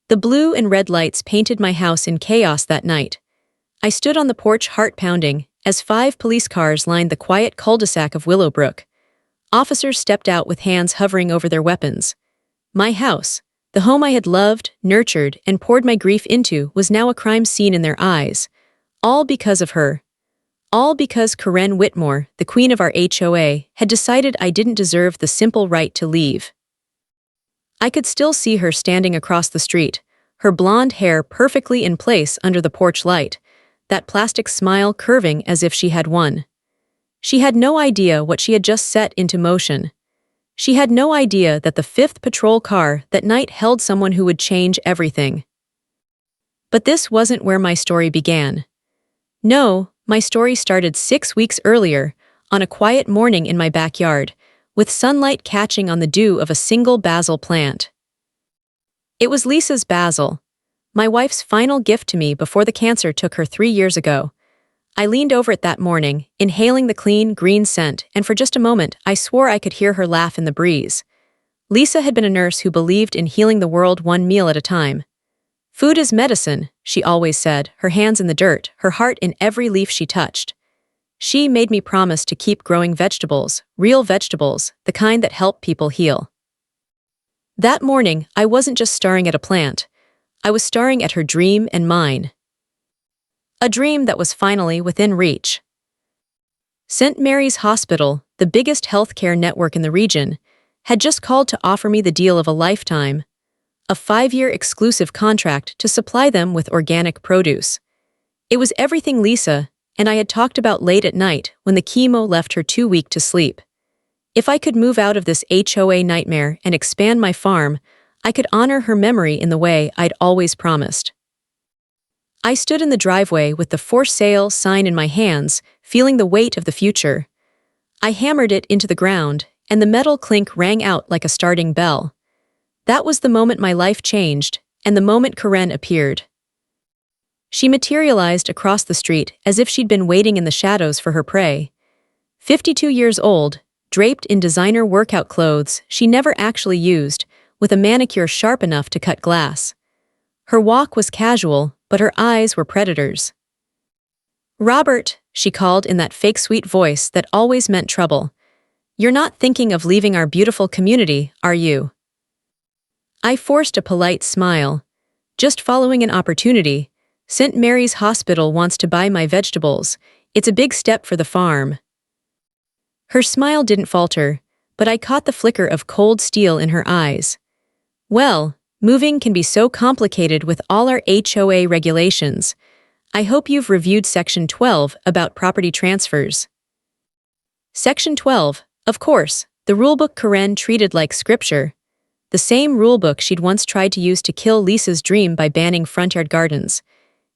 The blue and red lights painted my house in chaos that night. I stood on the porch, heart pounding, as 5 police cars lined the quiet cul-de-sac of Willowbrook. Officers stepped out with hands hovering over their weapons. My house, the home I had loved, nurtured, and poured my grief into, was now a crime scene in their eyes. All because of her. All because Karen Whitmore, the queen of our HOA, had decided I didn't deserve the simple right to leave. I could still see her standing across the street, her blonde hair perfectly in place under the porch light, that plastic smile curving as if she had won. She had no idea what she had just set into motion. She had no idea that the 5th patrol car that night held someone who would change everything. But this wasn't where my story began. No, my story started 6 weeks earlier, on a quiet morning in my backyard, with sunlight catching on the dew of a single basil plant. It was Lisa's basil, my wife's final gift to me before the cancer took her 3 years ago. I leaned over it that morning, inhaling the clean, green scent, and for just a moment I swore I could hear her laugh in the breeze. Lisa had been a nurse who believed in healing the world one meal at a time. Food is medicine, she always said, her hands in the dirt, her heart in every leaf she touched. She made me promise to keep growing vegetables, real vegetables, the kind that help people heal. That morning, I wasn't just staring at a plant. I was staring at her dream and mine. A dream that was finally within reach. St. Mary's Hospital, the biggest healthcare network in the region, had just called to offer me the deal of a lifetime, a 5-year exclusive contract to supply them with organic produce. It was everything Lisa and I had talked about late at night when the chemo left her too weak to sleep. If I could move out of this HOA nightmare and expand my farm, I could honor her memory in the way I'd always promised. I stood in the driveway with the for sale sign in my hands, feeling the weight of the future. I hammered it into the ground, and the metal clink rang out like a starting bell. That was the moment my life changed, and the moment Karen appeared. She materialized across the street as if she'd been waiting in the shadows for her prey. 52 years old, draped in designer workout clothes she never actually used, with a manicure sharp enough to cut glass. Her walk was casual, but her eyes were predators. "Robert," she called in that fake sweet voice that always meant trouble. "You're not thinking of leaving our beautiful community, are you?" I forced a polite smile. "Just following an opportunity. St. Mary's Hospital wants to buy my vegetables. It's a big step for the farm." Her smile didn't falter, but I caught the flicker of cold steel in her eyes. "Well, moving can be so complicated with all our HOA regulations. I hope you've reviewed Section 12 about property transfers." Section 12, of course, the rulebook Karen treated like scripture. The same rulebook she'd once tried to use to kill Lisa's dream by banning front yard gardens.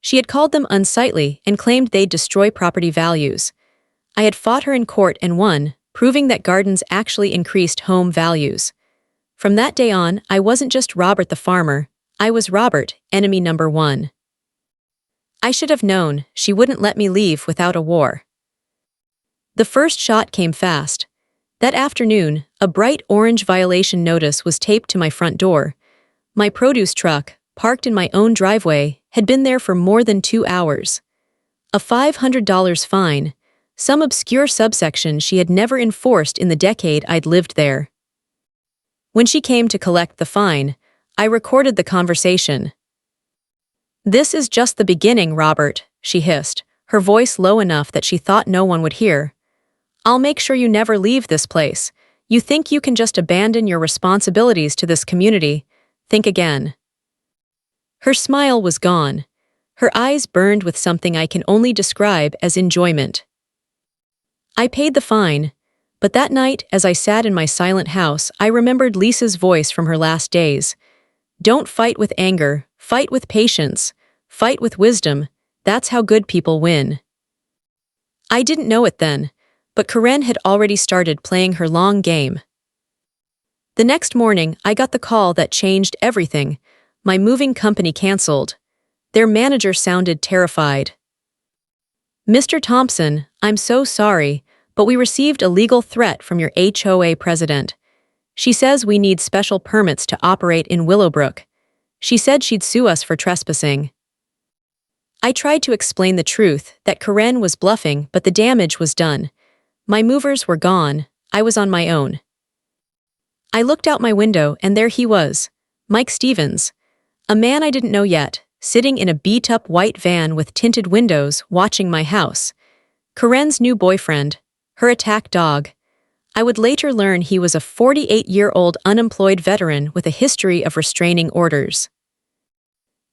She had called them unsightly and claimed they'd destroy property values. I had fought her in court and won, proving that gardens actually increased home values. From that day on, I wasn't just Robert the farmer, I was Robert, enemy number 1. I should have known she wouldn't let me leave without a war. The first shot came fast. That afternoon, a bright orange violation notice was taped to my front door. My produce truck, parked in my own driveway, had been there for more than 2 hours. A $500 fine, some obscure subsection she had never enforced in the decade I'd lived there. When she came to collect the fine, I recorded the conversation. "This is just the beginning, Robert," she hissed, her voice low enough that she thought no one would hear. "I'll make sure you never leave this place. You think you can just abandon your responsibilities to this community? Think again." Her smile was gone. Her eyes burned with something I can only describe as enjoyment. I paid the fine, but that night, as I sat in my silent house, I remembered Lisa's voice from her last days. "Don't fight with anger, fight with patience, fight with wisdom. That's how good people win." I didn't know it then, but Karen had already started playing her long game. The next morning, I got the call that changed everything. My moving company canceled. Their manager sounded terrified. "Mr. Thompson, I'm so sorry, but we received a legal threat from your HOA president. She says we need special permits to operate in Willowbrook. She said she'd sue us for trespassing. I tried to explain the truth, that Karen was bluffing, but the damage was done. My movers were gone. I was on my own. I looked out my window and there he was, Mike Stevens, a man I didn't know yet, sitting in a beat-up white van with tinted windows, watching my house. Karen's new boyfriend, her attack dog. I would later learn he was a 48-year-old unemployed veteran with a history of restraining orders.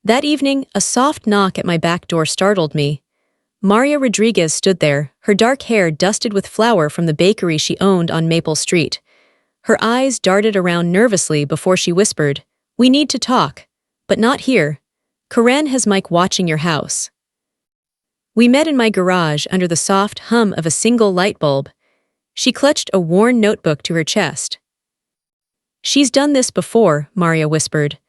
That evening, a soft knock at my back door startled me. Maria Rodriguez stood there, her dark hair dusted with flour from the bakery she owned on Maple Street. Her eyes darted around nervously before she whispered, "We need to talk. But not here. Karen has Mike watching your house." We met in my garage under the soft hum of a single light bulb. She clutched a worn notebook to her chest. "She's done this before," Maria whispered.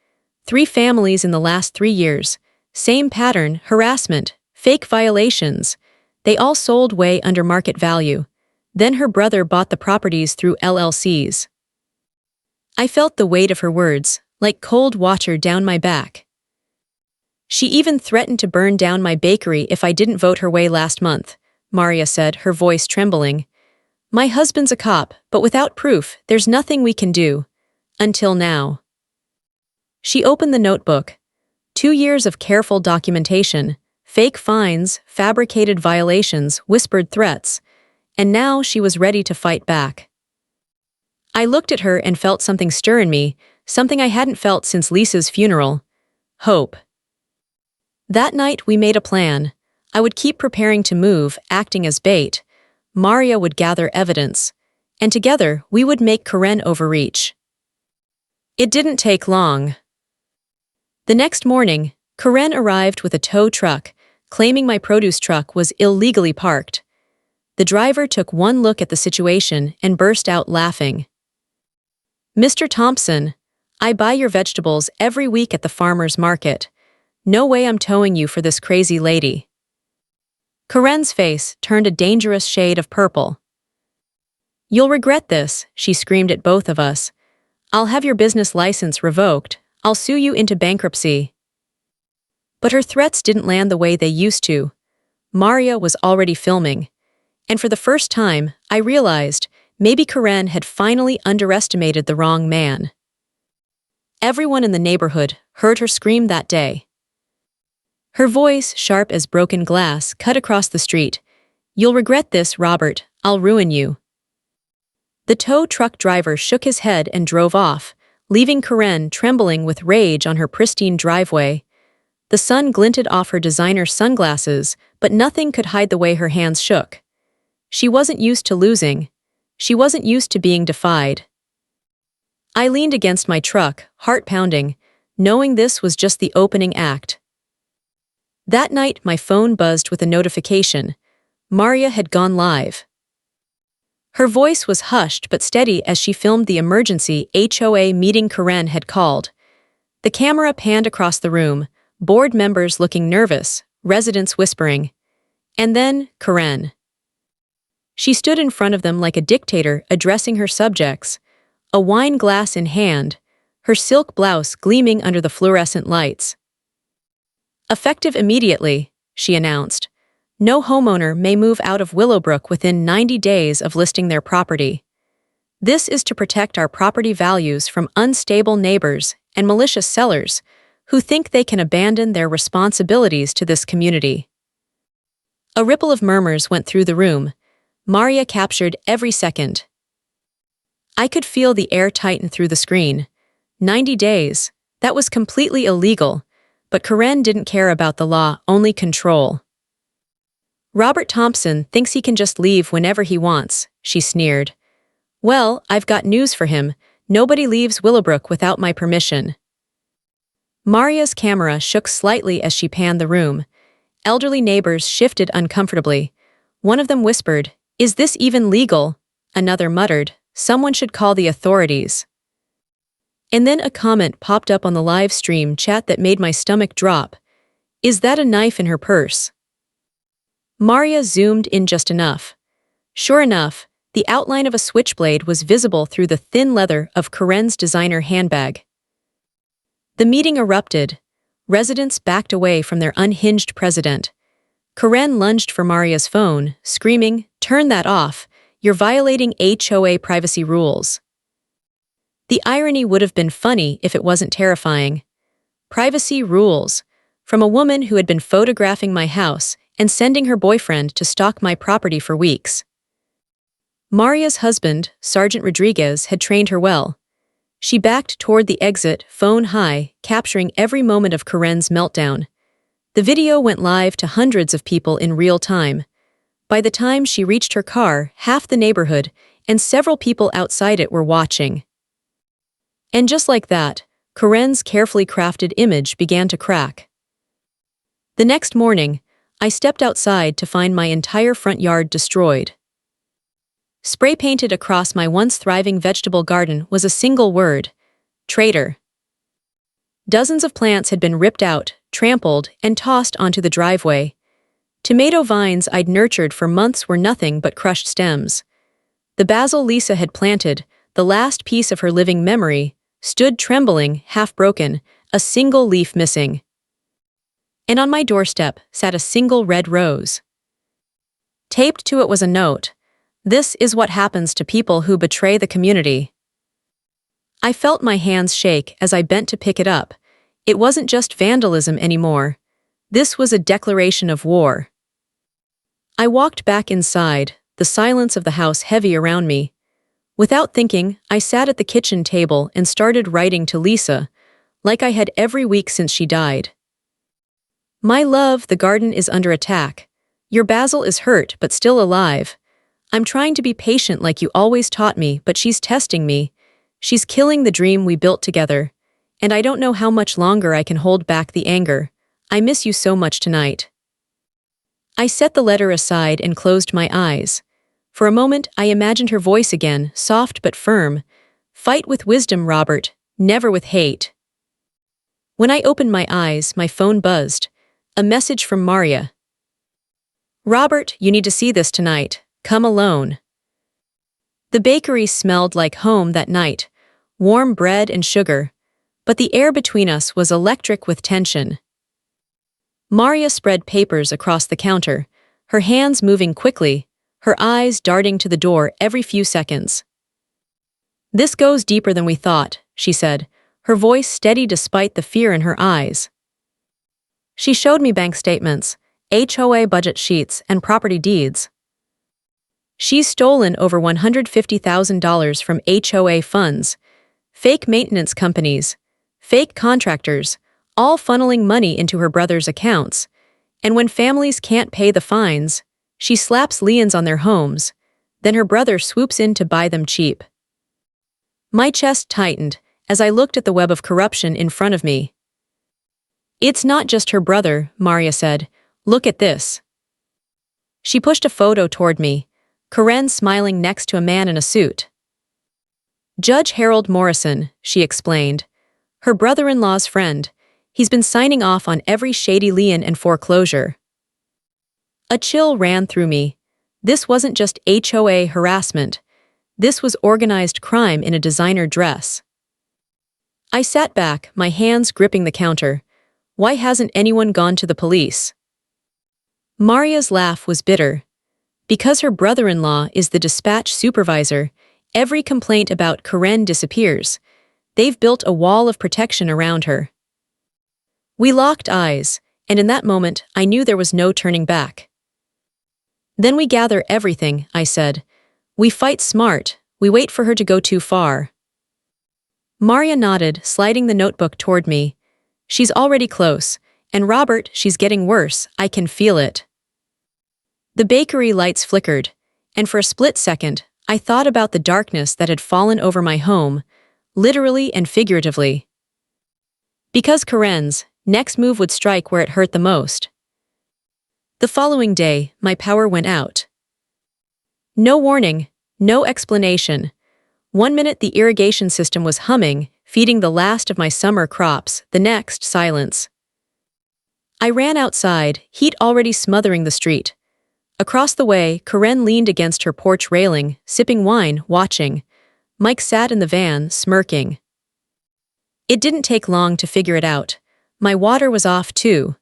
3 families in the last 3 years. Same pattern, harassment, fake violations. They all sold way under market value. Then her brother bought the properties through LLCs. I felt the weight of her words, like cold water down my back. "She even threatened to burn down my bakery if I didn't vote her way last month," Maria said, her voice trembling. "My husband's a cop, but without proof, there's nothing we can do. Until now." She opened the notebook. 2 years of careful documentation, fake fines, fabricated violations, whispered threats, and now she was ready to fight back. I looked at her and felt something stir in me, something I hadn't felt since Lisa's funeral. Hope. That night we made a plan. I would keep preparing to move, acting as bait. Maria would gather evidence. And together, we would make Karen overreach. It didn't take long. The next morning, Karen arrived with a tow truck, claiming my produce truck was illegally parked. The driver took one look at the situation and burst out laughing. "Mr. Thompson, I buy your vegetables every week at the farmer's market. No way I'm towing you for this crazy lady." Karen's face turned a dangerous shade of purple. "You'll regret this," she screamed at both of us. "I'll have your business license revoked. I'll sue you into bankruptcy." But her threats didn't land the way they used to. Maria was already filming. And for the first time, I realized maybe Karen had finally underestimated the wrong man. Everyone in the neighborhood heard her scream that day. Her voice, sharp as broken glass, cut across the street. "You'll regret this, Robert. I'll ruin you." The tow truck driver shook his head and drove off, leaving Karen trembling with rage on her pristine driveway. The sun glinted off her designer sunglasses, but nothing could hide the way her hands shook. She wasn't used to losing. She wasn't used to being defied. I leaned against my truck, heart pounding, knowing this was just the opening act. That night, my phone buzzed with a notification. Maria had gone live. Her voice was hushed but steady as she filmed the emergency HOA meeting Karen had called. The camera panned across the room, board members looking nervous, residents whispering. And then, Karen. She stood in front of them like a dictator addressing her subjects, a wine glass in hand, her silk blouse gleaming under the fluorescent lights. "Effective immediately," she announced. "No homeowner may move out of Willowbrook within 90 days of listing their property. This is to protect our property values from unstable neighbors and malicious sellers who think they can abandon their responsibilities to this community." A ripple of murmurs went through the room. Maria captured every second. I could feel the air tighten through the screen. 90 days. That was completely illegal, but Karen didn't care about the law, only control. "Robert Thompson thinks he can just leave whenever he wants," she sneered. "Well, I've got news for him. Nobody leaves Willowbrook without my permission." Maria's camera shook slightly as she panned the room. Elderly neighbors shifted uncomfortably. One of them whispered, "Is this even legal?" Another muttered, "Someone should call the authorities." And then a comment popped up on the live stream chat that made my stomach drop. "Is that a knife in her purse?" Maria zoomed in just enough. Sure enough, the outline of a switchblade was visible through the thin leather of Karen's designer handbag. The meeting erupted. Residents backed away from their unhinged president. Karen lunged for Maria's phone, screaming, "Turn that off. You're violating HOA privacy rules." The irony would have been funny if it wasn't terrifying. Privacy rules. From a woman who had been photographing my house and sending her boyfriend to stalk my property for weeks. Maria's husband, Sergeant Rodriguez, had trained her well. She backed toward the exit, phone high, capturing every moment of Karen's meltdown. The video went live to hundreds of people in real time. By the time she reached her car, half the neighborhood and several people outside it were watching. And just like that, Karen's carefully crafted image began to crack. The next morning, I stepped outside to find my entire front yard destroyed. Spray painted across my once thriving vegetable garden was a single word: traitor. Dozens of plants had been ripped out, trampled, and tossed onto the driveway. Tomato vines I'd nurtured for months were nothing but crushed stems. The basil Lisa had planted, the last piece of her living memory, stood trembling, half broken, a single leaf missing. And on my doorstep sat a single red rose. Taped to it was a note: "This is what happens to people who betray the community." I felt my hands shake as I bent to pick it up. It wasn't just vandalism anymore. This was a declaration of war. I walked back inside, the silence of the house heavy around me. Without thinking, I sat at the kitchen table and started writing to Lisa, like I had every week since she died. "My love, the garden is under attack. Your basil is hurt but still alive. I'm trying to be patient like you always taught me, but she's testing me. She's killing the dream we built together. And I don't know how much longer I can hold back the anger. I miss you so much tonight." I set the letter aside and closed my eyes. For a moment, I imagined her voice again, soft but firm. "Fight with wisdom, Robert, never with hate." When I opened my eyes, my phone buzzed. A message from Maria. "Robert, you need to see this tonight. Come alone." The bakery smelled like home that night, warm bread and sugar, but the air between us was electric with tension. Maria spread papers across the counter, her hands moving quickly, her eyes darting to the door every few seconds. "This goes deeper than we thought," she said, her voice steady despite the fear in her eyes. She showed me bank statements, HOA budget sheets, and property deeds. She's stolen over $150,000 from HOA funds, fake maintenance companies, fake contractors, all funneling money into her brother's accounts. And when families can't pay the fines, she slaps liens on their homes, then her brother swoops in to buy them cheap. My chest tightened as I looked at the web of corruption in front of me. "It's not just her brother," Maria said. "Look at this." She pushed a photo toward me, Karen smiling next to a man in a suit. "Judge Harold Morrison," she explained. "Her brother-in-law's friend. He's been signing off on every shady lien and foreclosure." A chill ran through me. This wasn't just HOA harassment. This was organized crime in a designer dress. I sat back, my hands gripping the counter. Why hasn't anyone gone to the police? Maria's laugh was bitter. Because her brother-in-law is the dispatch supervisor, every complaint about Karen disappears. They've built a wall of protection around her. We locked eyes, and in that moment, I knew there was no turning back. "Then we gather everything," I said. "We fight smart, we wait for her to go too far." Maria nodded, sliding the notebook toward me. "She's already close, and Robert, she's getting worse, I can feel it." The bakery lights flickered, and for a split second, I thought about the darkness that had fallen over my home, literally and figuratively. Because Karen's next move would strike where it hurt the most. The following day, my power went out. No warning, no explanation. One minute the irrigation system was humming, feeding the last of my summer crops, the next, silence. I ran outside, heat already smothering the street. Across the way, Karen leaned against her porch railing, sipping wine, watching. Mike sat in the van, smirking. It didn't take long to figure it out. My water was off too.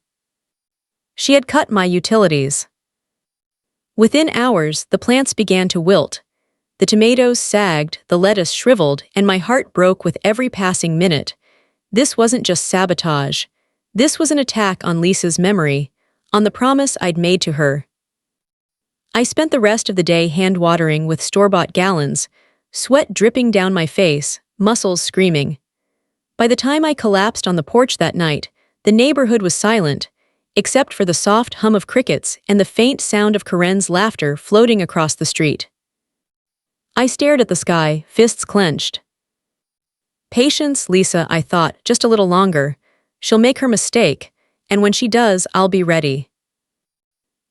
She had cut my utilities. Within hours, the plants began to wilt. The tomatoes sagged, the lettuce shriveled, and my heart broke with every passing minute. This wasn't just sabotage. This was an attack on Lisa's memory, on the promise I'd made to her. I spent the rest of the day hand-watering with store-bought gallons, sweat dripping down my face, muscles screaming. By the time I collapsed on the porch that night, the neighborhood was silent, except for the soft hum of crickets and the faint sound of Karen's laughter floating across the street. I stared at the sky, fists clenched. Patience, Lisa, I thought, just a little longer. She'll make her mistake, and when she does, I'll be ready.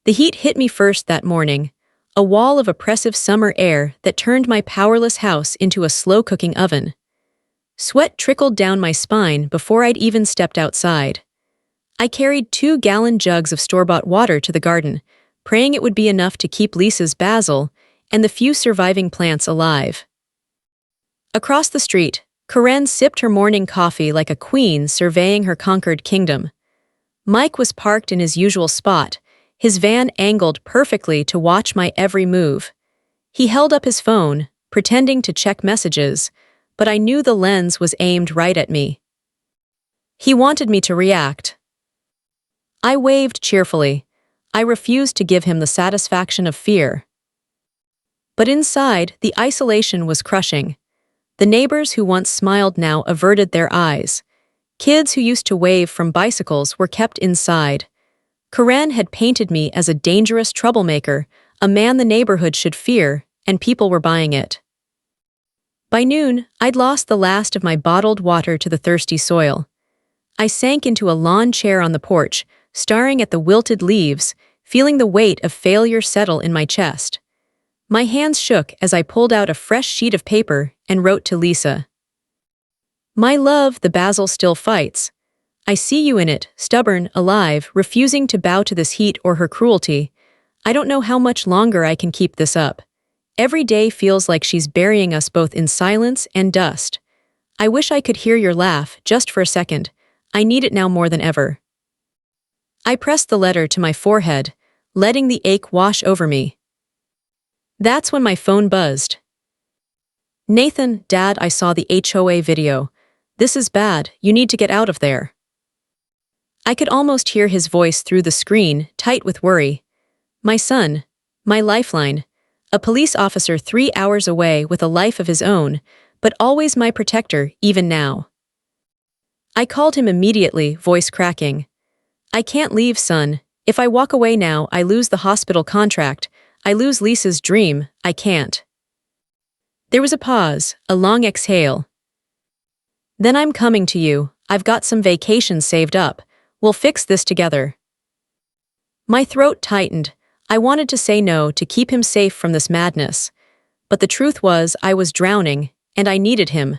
The heat hit me first that morning, a wall of oppressive summer air that turned my powerless house into a slow-cooking oven. Sweat trickled down my spine before I'd even stepped outside. I carried 2-gallon jugs of store-bought water to the garden, praying it would be enough to keep Lisa's basil and the few surviving plants alive. Across the street, Karen sipped her morning coffee like a queen surveying her conquered kingdom. Mike was parked in his usual spot, his van angled perfectly to watch my every move. He held up his phone, pretending to check messages, but I knew the lens was aimed right at me. He wanted me to react. I waved cheerfully. I refused to give him the satisfaction of fear. But inside, the isolation was crushing. The neighbors who once smiled now averted their eyes. Kids who used to wave from bicycles were kept inside. Karen had painted me as a dangerous troublemaker, a man the neighborhood should fear, and people were buying it. By noon, I'd lost the last of my bottled water to the thirsty soil. I sank into a lawn chair on the porch, staring at the wilted leaves, feeling the weight of failure settle in my chest. My hands shook as I pulled out a fresh sheet of paper and wrote to Lisa. My love, the basil still fights. I see you in it, stubborn, alive, refusing to bow to this heat or her cruelty. I don't know how much longer I can keep this up. Every day feels like she's burying us both in silence and dust. I wish I could hear your laugh, just for a second. I need it now more than ever. I pressed the letter to my forehead, letting the ache wash over me. That's when my phone buzzed. Nathan, Dad, I saw the HOA video. This is bad, you need to get out of there. I could almost hear his voice through the screen, tight with worry. My son, my lifeline, a police officer 3 hours away with a life of his own, but always my protector, even now. I called him immediately, voice cracking. I can't leave, son. If I walk away now, I lose the hospital contract. I lose Lisa's dream. I can't. There was a pause, a long exhale. Then I'm coming to you. I've got some vacations saved up. We'll fix this together. My throat tightened. I wanted to say no to keep him safe from this madness. But the truth was I was drowning, and I needed him.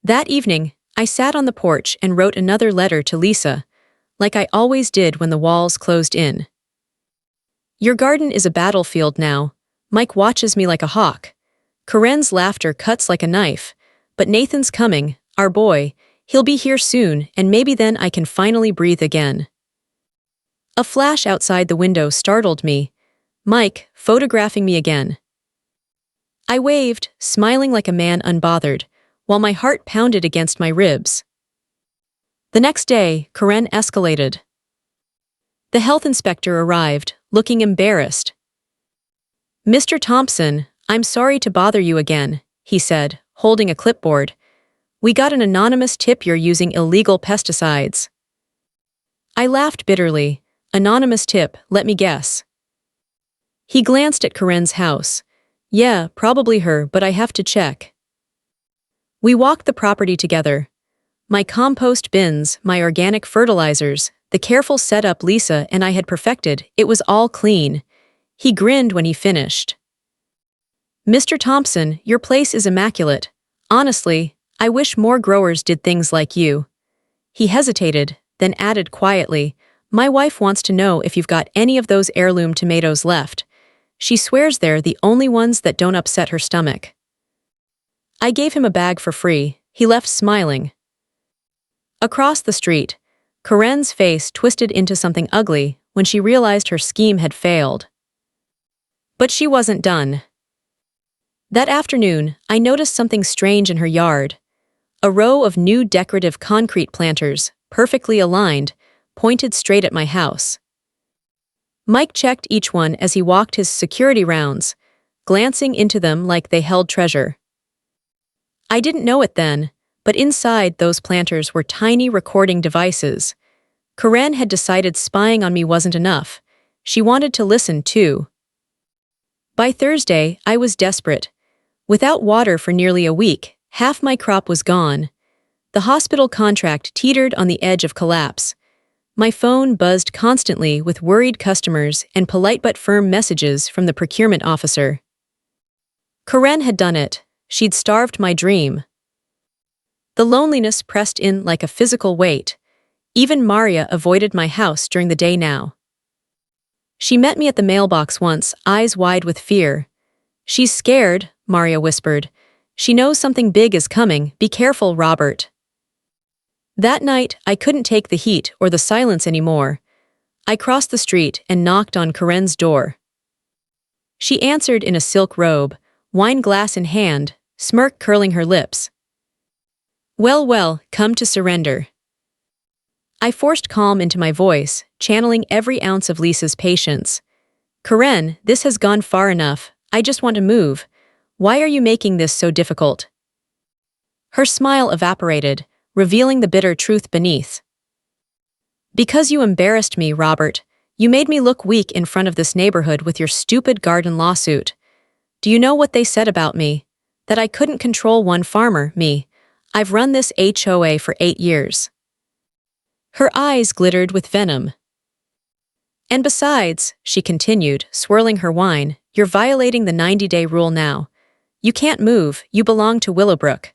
That evening, I sat on the porch and wrote another letter to Lisa, like I always did when the walls closed in. Your garden is a battlefield now. Mike watches me like a hawk. Karen's laughter cuts like a knife. But Nathan's coming, our boy. He'll be here soon, and maybe then I can finally breathe again. A flash outside the window startled me. Mike, photographing me again. I waved, smiling like a man unbothered, while my heart pounded against my ribs. The next day, Karen escalated. The health inspector arrived, looking embarrassed. Mr. Thompson, I'm sorry to bother you again, he said, holding a clipboard. We got an anonymous tip you're using illegal pesticides. I laughed bitterly. Anonymous tip, let me guess. He glanced at Karen's house. Yeah, probably her, but I have to check. We walked the property together. My compost bins, my organic fertilizers, the careful setup Lisa and I had perfected, it was all clean. He grinned when he finished. Mr. Thompson, your place is immaculate. Honestly, I wish more growers did things like you. He hesitated, then added quietly, my wife wants to know if you've got any of those heirloom tomatoes left. She swears they're the only ones that don't upset her stomach. I gave him a bag for free. He left smiling. Across the street, Karen's face twisted into something ugly when she realized her scheme had failed. But she wasn't done. That afternoon, I noticed something strange in her yard. A row of new decorative concrete planters, perfectly aligned, pointed straight at my house. Mike checked each one as he walked his security rounds, glancing into them like they held treasure. I didn't know it then, but inside those planters were tiny recording devices. Karen had decided spying on me wasn't enough. She wanted to listen, too. By Thursday, I was desperate. Without water for nearly a week, half my crop was gone. The hospital contract teetered on the edge of collapse. My phone buzzed constantly with worried customers and polite but firm messages from the procurement officer. Karen had done it. She'd starved my dream. The loneliness pressed in like a physical weight. Even Maria avoided my house during the day now. She met me at the mailbox once, eyes wide with fear. "She's scared," Maria whispered. "She knows something big is coming. Be careful, Robert." That night, I couldn't take the heat or the silence anymore. I crossed the street and knocked on Karen's door. She answered in a silk robe, wine glass in hand, smirk curling her lips. "Well, well, come to surrender." I forced calm into my voice, channeling every ounce of Lisa's patience. "Karen, this has gone far enough. I just want to move. Why are you making this so difficult?" Her smile evaporated, revealing the bitter truth beneath. "Because you embarrassed me, Robert. You made me look weak in front of this neighborhood with your stupid garden lawsuit. Do you know what they said about me? That I couldn't control one farmer, me. I've run this HOA for 8 years. Her eyes glittered with venom. "And besides," she continued, swirling her wine, "you're violating the 90-day rule now. You can't move, you belong to Willowbrook."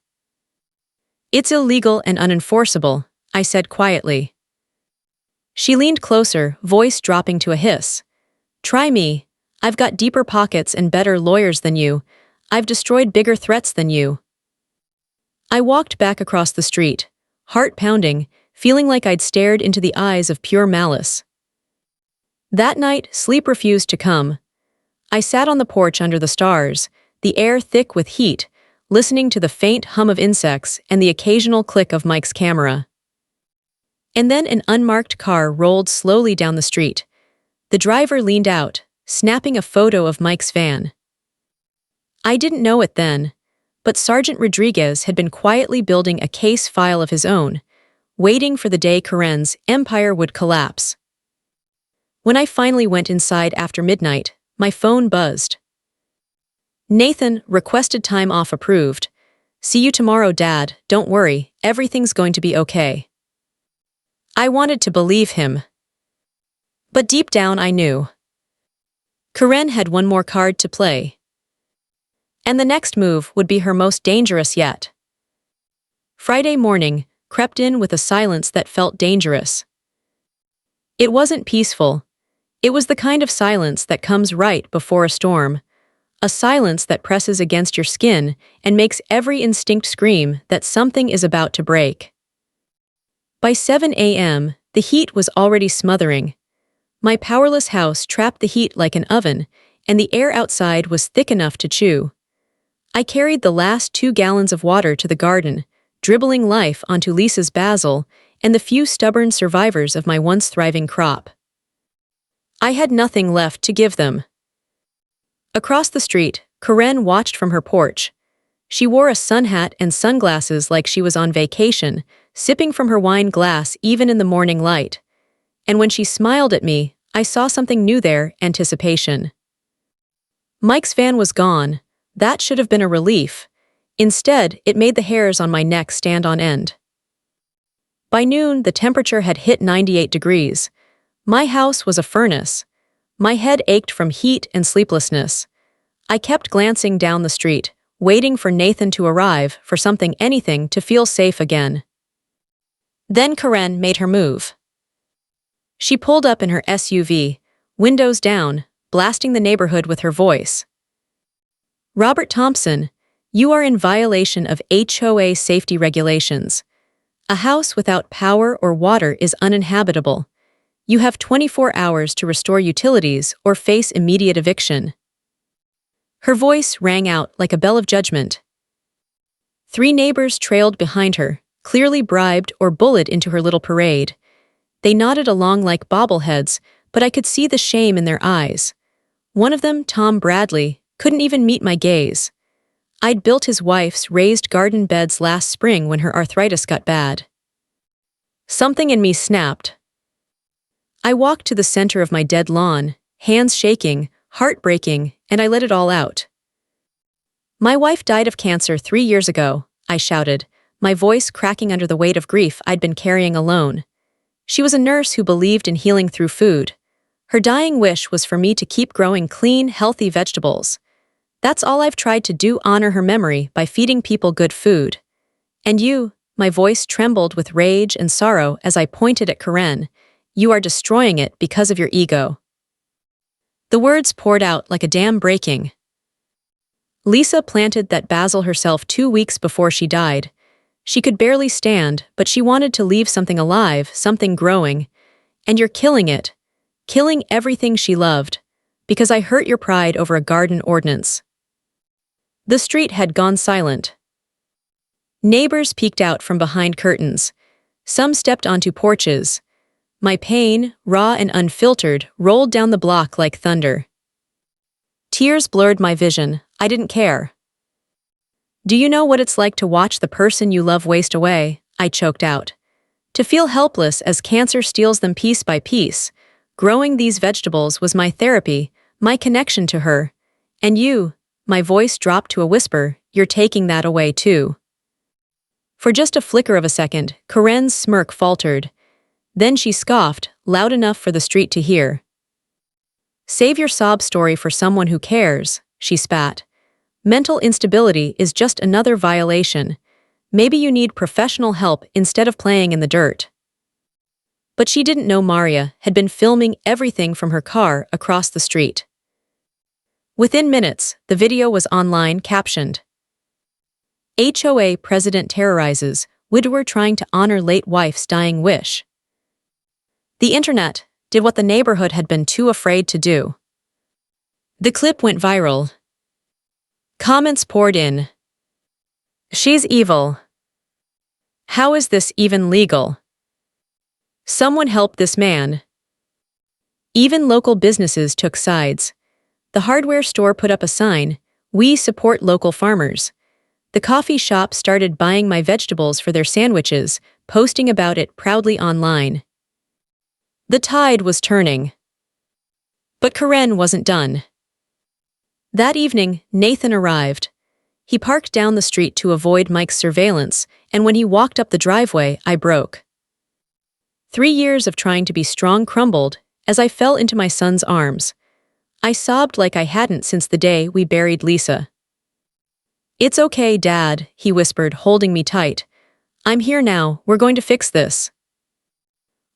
"It's illegal and unenforceable," I said quietly. She leaned closer, voice dropping to a hiss. "Try me. I've got deeper pockets and better lawyers than you. I've destroyed bigger threats than you." I walked back across the street, heart pounding, feeling like I'd stared into the eyes of pure malice. That night, sleep refused to come. I sat on the porch under the stars, the air thick with heat, listening to the faint hum of insects and the occasional click of Mike's camera. And then an unmarked car rolled slowly down the street. The driver leaned out, snapping a photo of Mike's van. I didn't know it then, but Sergeant Rodriguez had been quietly building a case file of his own, waiting for the day Karen's empire would collapse. When I finally went inside after midnight, my phone buzzed. "Nathan, requested time off approved. See you tomorrow, Dad. Don't worry, everything's going to be okay." I wanted to believe him. But deep down I knew. Karen had one more card to play. And the next move would be her most dangerous yet. Friday morning crept in with a silence that felt dangerous. It wasn't peaceful. It was the kind of silence that comes right before a storm. A silence that presses against your skin and makes every instinct scream that something is about to break. By 7 a.m., the heat was already smothering. My powerless house trapped the heat like an oven, and the air outside was thick enough to chew. I carried the last 2 gallons of water to the garden, dribbling life onto Lisa's basil and the few stubborn survivors of my once thriving crop. I had nothing left to give them. Across the street, Karen watched from her porch. She wore a sun hat and sunglasses like she was on vacation, sipping from her wine glass even in the morning light. And when she smiled at me, I saw something new there, anticipation. Mike's van was gone. That should have been a relief. Instead, it made the hairs on my neck stand on end. By noon, the temperature had hit 98 degrees. My house was a furnace. My head ached from heat and sleeplessness. I kept glancing down the street, waiting for Nathan to arrive, for something, anything, to feel safe again. Then Karen made her move. She pulled up in her SUV, windows down, blasting the neighborhood with her voice. "Robert Thompson, you are in violation of HOA safety regulations. A house without power or water is uninhabitable. You have 24 hours to restore utilities or face immediate eviction. Her voice rang out like a bell of judgment. 3 neighbors trailed behind her, clearly bribed or bullied into her little parade. They nodded along like bobbleheads, but I could see the shame in their eyes. One of them, Tom Bradley, couldn't even meet my gaze. I'd built his wife's raised garden beds last spring when her arthritis got bad. Something in me snapped. I walked to the center of my dead lawn, hands shaking, heart breaking, and I let it all out. "My wife died of cancer 3 years ago," I shouted, my voice cracking under the weight of grief I'd been carrying alone. She was a nurse who believed in healing through food. Her dying wish was for me to keep growing clean, healthy vegetables. That's all I've tried to do, honor her memory by feeding people good food. And you, my voice trembled with rage and sorrow as I pointed at Karen, you are destroying it because of your ego. The words poured out like a dam breaking. Lisa planted that basil herself 2 weeks before she died. She could barely stand, but she wanted to leave something alive, something growing. And you're killing it. Killing everything she loved. Because I hurt your pride over a garden ordinance. The street had gone silent. Neighbors peeked out from behind curtains. Some stepped onto porches. My pain, raw and unfiltered, rolled down the block like thunder. Tears blurred my vision. I didn't care. "Do you know what it's like to watch the person you love waste away?" I choked out. "To feel helpless as cancer steals them piece by piece. Growing these vegetables was my therapy, my connection to her. And you," my voice dropped to a whisper, "you're taking that away too." For just a flicker of a second, Karen's smirk faltered. Then she scoffed, loud enough for the street to hear. "Save your sob story for someone who cares," she spat. "Mental instability is just another violation. Maybe you need professional help instead of playing in the dirt." But she didn't know Maria had been filming everything from her car across the street. Within minutes, the video was online captioned. HOA president terrorizes, widower trying to honor late wife's dying wish. The internet did what the neighborhood had been too afraid to do. The clip went viral. Comments poured in. "She's evil. How is this even legal? Someone help this man." Even local businesses took sides. The hardware store put up a sign, "We support local farmers." The coffee shop started buying my vegetables for their sandwiches, posting about it proudly online. The tide was turning. But Karen wasn't done. That evening, Nathan arrived. He parked down the street to avoid Mike's surveillance, and when he walked up the driveway, I broke. 3 years of trying to be strong crumbled as I fell into my son's arms. I sobbed like I hadn't since the day we buried Lisa. "It's okay, Dad," he whispered, holding me tight. "I'm here now, we're going to fix this."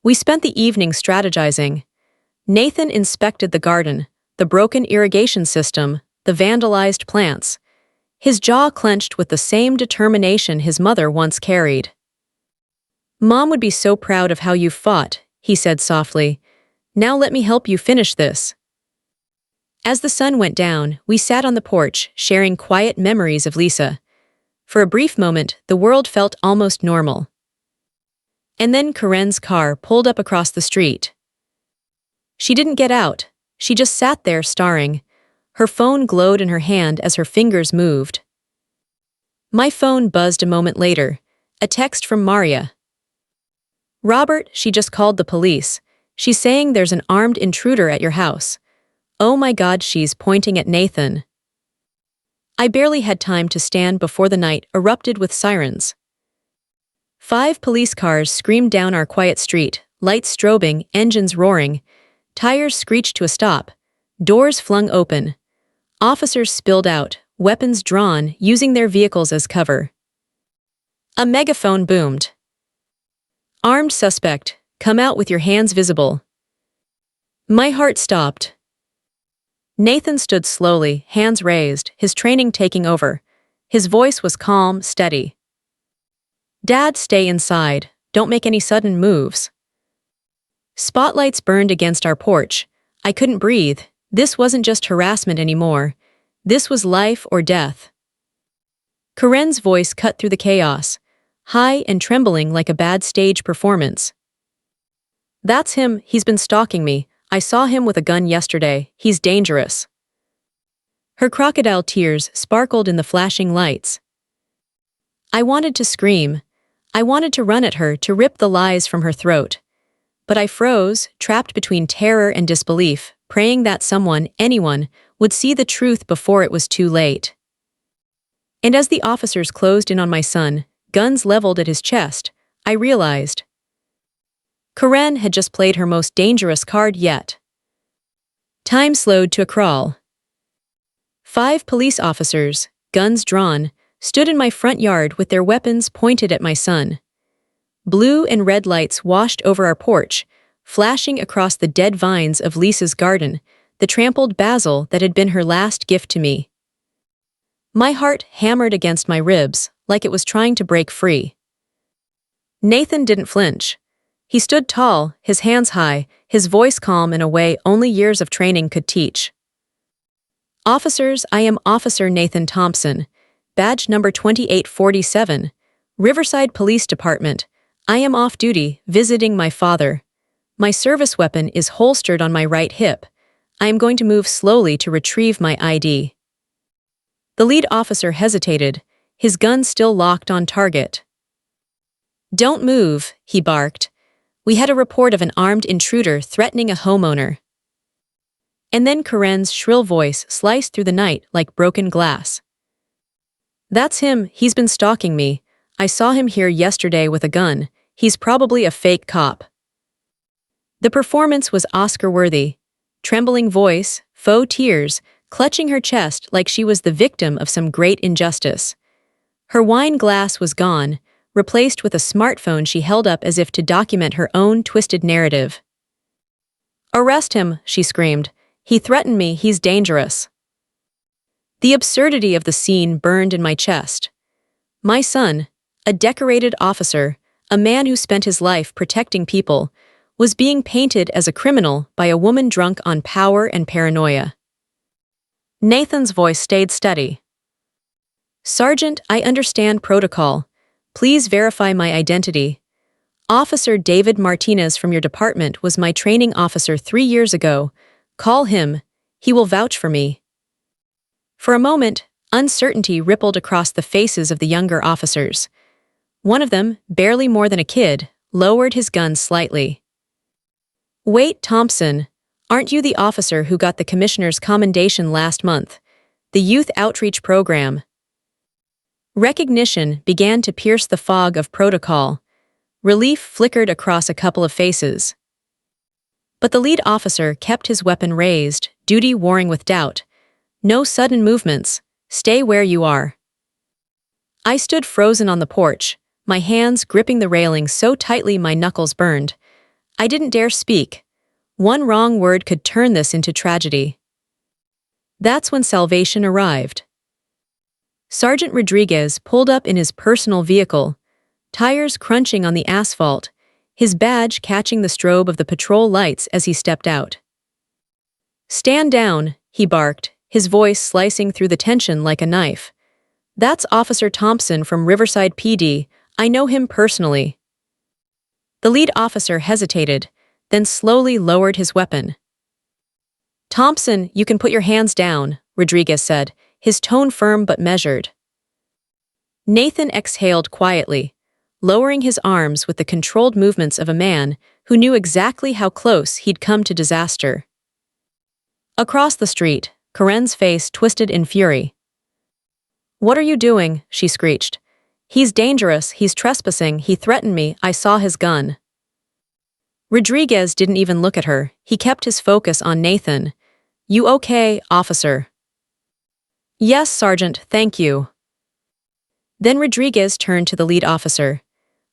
We spent the evening strategizing. Nathan inspected the garden, the broken irrigation system, the vandalized plants. His jaw clenched with the same determination his mother once carried. "Mom would be so proud of how you fought," he said softly. "Now let me help you finish this." As the sun went down, we sat on the porch, sharing quiet memories of Lisa. For a brief moment, the world felt almost normal. And then Karen's car pulled up across the street. She didn't get out. She just sat there staring. Her phone glowed in her hand as her fingers moved. My phone buzzed a moment later. A text from Maria. "Robert, she just called the police. She's saying there's an armed intruder at your house. Oh my God," she's pointing at Nathan. I barely had time to stand before the night erupted with sirens. 5 police cars screamed down our quiet street, lights strobing, engines roaring. Tires screeched to a stop. Doors flung open. Officers spilled out, weapons drawn, using their vehicles as cover. A megaphone boomed. "Armed suspect, come out with your hands visible." My heart stopped. Nathan stood slowly, hands raised, his training taking over. His voice was calm, steady. Dad, stay inside. Don't make any sudden moves. Spotlights burned against our porch. I couldn't breathe. This wasn't just harassment anymore. This was life or death. Karen's voice cut through the chaos, high and trembling like a bad stage performance. That's him, he's been stalking me. I saw him with a gun yesterday. He's dangerous. Her crocodile tears sparkled in the flashing lights. I wanted to scream. I wanted to run at her, to rip the lies from her throat. But I froze, trapped between terror and disbelief, praying that someone, anyone, would see the truth before it was too late. And as the officers closed in on my son, guns leveled at his chest, I realized Karen had just played her most dangerous card yet. Time slowed to a crawl. 5 police officers, guns drawn, stood in my front yard with their weapons pointed at my son. Blue and red lights washed over our porch, flashing across the dead vines of Lisa's garden, the trampled basil that had been her last gift to me. My heart hammered against my ribs, like it was trying to break free. Nathan didn't flinch. He stood tall, his hands high, his voice calm in a way only years of training could teach. Officers, I am Officer Nathan Thompson, badge number 2847, Riverside Police Department. I am off duty, visiting my father. My service weapon is holstered on my right hip. I am going to move slowly to retrieve my ID. The lead officer hesitated, his gun still locked on target. Don't move, he barked. We had a report of an armed intruder threatening a homeowner. And then Karen's shrill voice sliced through the night like broken glass. That's him, he's been stalking me. I saw him here yesterday with a gun. He's probably a fake cop. The performance was Oscar-worthy. Trembling voice, faux tears, clutching her chest like she was the victim of some great injustice. Her wine glass was gone, replaced with a smartphone she held up as if to document her own twisted narrative. Arrest him, she screamed. He threatened me, he's dangerous. The absurdity of the scene burned in my chest. My son, a decorated officer, a man who spent his life protecting people, was being painted as a criminal by a woman drunk on power and paranoia. Nathan's voice stayed steady. Sergeant, I understand protocol. Please verify my identity. Officer David Martinez from your department was my training officer 3 years ago. Call him. He will vouch for me. For a moment, uncertainty rippled across the faces of the younger officers. One of them, barely more than a kid, lowered his gun slightly. Wait, Thompson, aren't you the officer who got the commissioner's commendation last month? The youth outreach program. Recognition began to pierce the fog of protocol. Relief flickered across a couple of faces. But the lead officer kept his weapon raised, duty warring with doubt. No sudden movements. Stay where you are. I stood frozen on the porch, my hands gripping the railing so tightly my knuckles burned. I didn't dare speak. One wrong word could turn this into tragedy. That's when salvation arrived. Sergeant Rodriguez pulled up in his personal vehicle, tires crunching on the asphalt, his badge catching the strobe of the patrol lights as he stepped out. Stand down, he barked, his voice slicing through the tension like a knife. That's Officer Thompson from Riverside PD. I know him personally. The lead officer hesitated, then slowly lowered his weapon. Thompson, you can put your hands down, Rodriguez said, his tone firm but measured. Nathan exhaled quietly, lowering his arms with the controlled movements of a man who knew exactly how close he'd come to disaster. Across the street, Karen's face twisted in fury. What are you doing? She screeched. He's dangerous, he's trespassing, he threatened me, I saw his gun. Rodriguez didn't even look at her, he kept his focus on Nathan. You okay, officer? Yes, Sergeant, thank you. Then Rodriguez turned to the lead officer.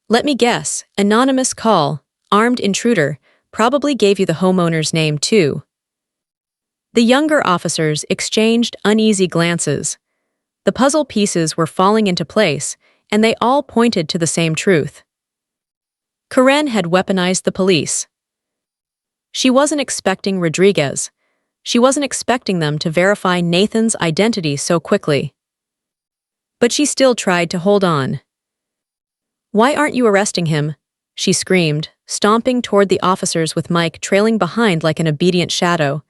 Let me guess, anonymous call, armed intruder, probably gave you the homeowner's name too. The younger officers exchanged uneasy glances. The puzzle pieces were falling into place, and they all pointed to the same truth. Karen had weaponized the police. She wasn't expecting Rodriguez. She wasn't expecting them to verify Nathan's identity so quickly. But she still tried to hold on. "Why aren't you arresting him?" she screamed, stomping toward the officers with Mike trailing behind like an obedient shadow.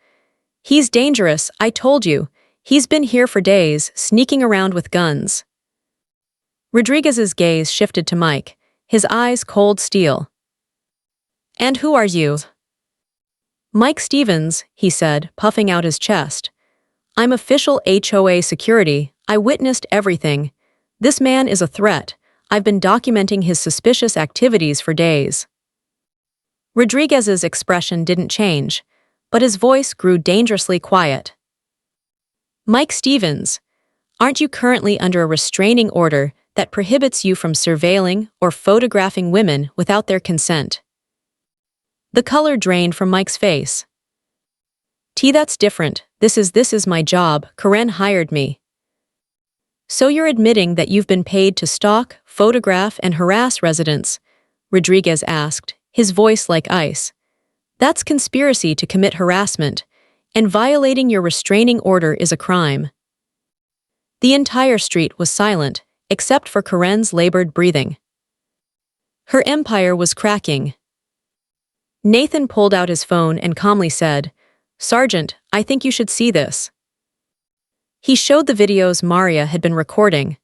"He's dangerous, I told you. He's been here for days, sneaking around with guns." Rodriguez's gaze shifted to Mike, his eyes cold steel. "And who are you?" "Mike Stevens," he said, puffing out his chest. "I'm official HOA security. I witnessed everything. This man is a threat. I've been documenting his suspicious activities for days." Rodriguez's expression didn't change, but his voice grew dangerously quiet. "Mike Stevens, aren't you currently under a restraining order that prohibits you from surveilling or photographing women without their consent?" The color drained from Mike's face. That's different. This is my job. Karen hired me." "So you're admitting that you've been paid to stalk, photograph, and harass residents?" Rodriguez asked, his voice like ice. "That's conspiracy to commit harassment, and violating your restraining order is a crime." The entire street was silent, except for Karen's labored breathing. Her empire was cracking. Nathan pulled out his phone and calmly said, "Sergeant, I think you should see this." He showed the videos Maria had been recording.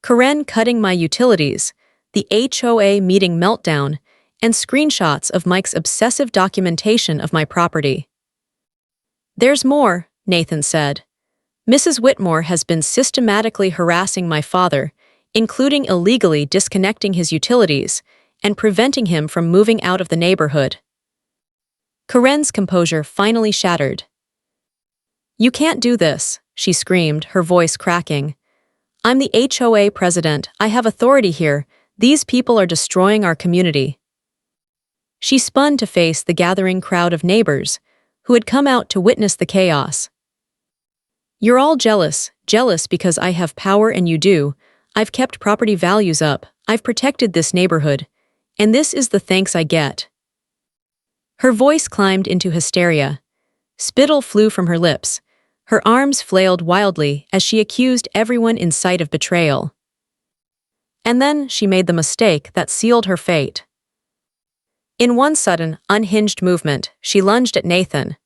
Karen cutting my utilities, the HOA meeting meltdown, and screenshots of Mike's obsessive documentation of my property. "There's more," Nathan said. "Mrs. Whitmore has been systematically harassing my father, including illegally disconnecting his utilities and preventing him from moving out of the neighborhood." Karen's composure finally shattered. "You can't do this," she screamed, her voice cracking. "I'm the HOA president. I have authority here. These people are destroying our community." She spun to face the gathering crowd of neighbors who had come out to witness the chaos. "You're all jealous because I have power and you do. I've kept property values up. I've protected this neighborhood. And this is the thanks I get." Her voice climbed into hysteria. Spittle flew from her lips. Her arms flailed wildly as she accused everyone in sight of betrayal. And then she made the mistake that sealed her fate. In one sudden, unhinged movement, she lunged at Nathan.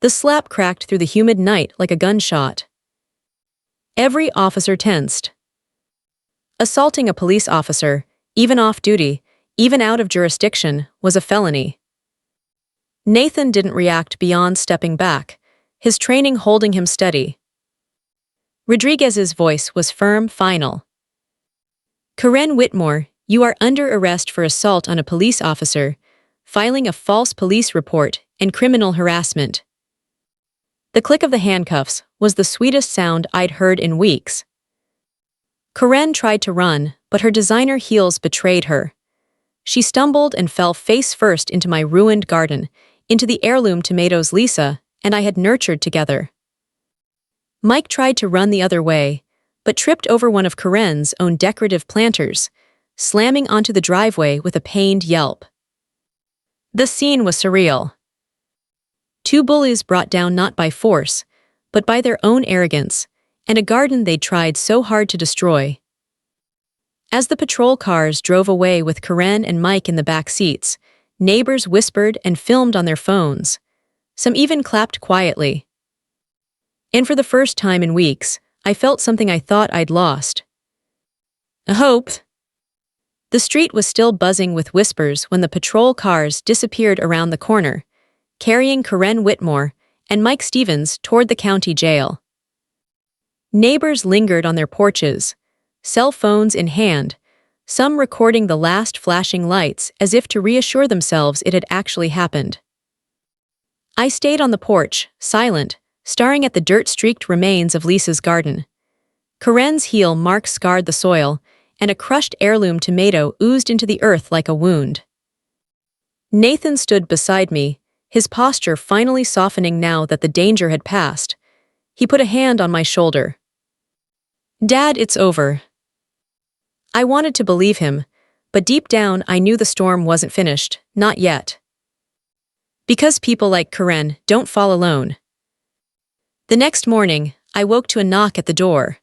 The slap cracked through the humid night like a gunshot. Every officer tensed. Assaulting a police officer, even off-duty, even out of jurisdiction, was a felony. Nathan didn't react beyond stepping back, his training holding him steady. Rodriguez's voice was firm, final. "Karen Whitmore, you are under arrest for assault on a police officer, filing a false police report, and criminal harassment." The click of the handcuffs was the sweetest sound I'd heard in weeks. Karen tried to run, but her designer heels betrayed her. She stumbled and fell face first into my ruined garden, into the heirloom tomatoes Lisa and I had nurtured together. Mike tried to run the other way, but tripped over one of Karen's own decorative planters, slamming onto the driveway with a pained yelp. The scene was surreal. Two bullies brought down not by force, but by their own arrogance, and a garden they'd tried so hard to destroy. As the patrol cars drove away with Karen and Mike in the back seats, neighbors whispered and filmed on their phones. Some even clapped quietly. And for the first time in weeks, I felt something I thought I'd lost. Hope. The street was still buzzing with whispers when the patrol cars disappeared around the corner, carrying Karen Whitmore and Mike Stevens toward the county jail. Neighbors lingered on their porches, cell phones in hand, some recording the last flashing lights as if to reassure themselves it had actually happened. I stayed on the porch, silent, staring at the dirt-streaked remains of Lisa's garden. Karen's heel mark scarred the soil, and a crushed heirloom tomato oozed into the earth like a wound. Nathan stood beside me, his posture finally softening now that the danger had passed. He put a hand on my shoulder. "Dad, it's over." I wanted to believe him, but deep down I knew the storm wasn't finished, not yet. Because people like Karen don't fall alone. The next morning, I woke to a knock at the door.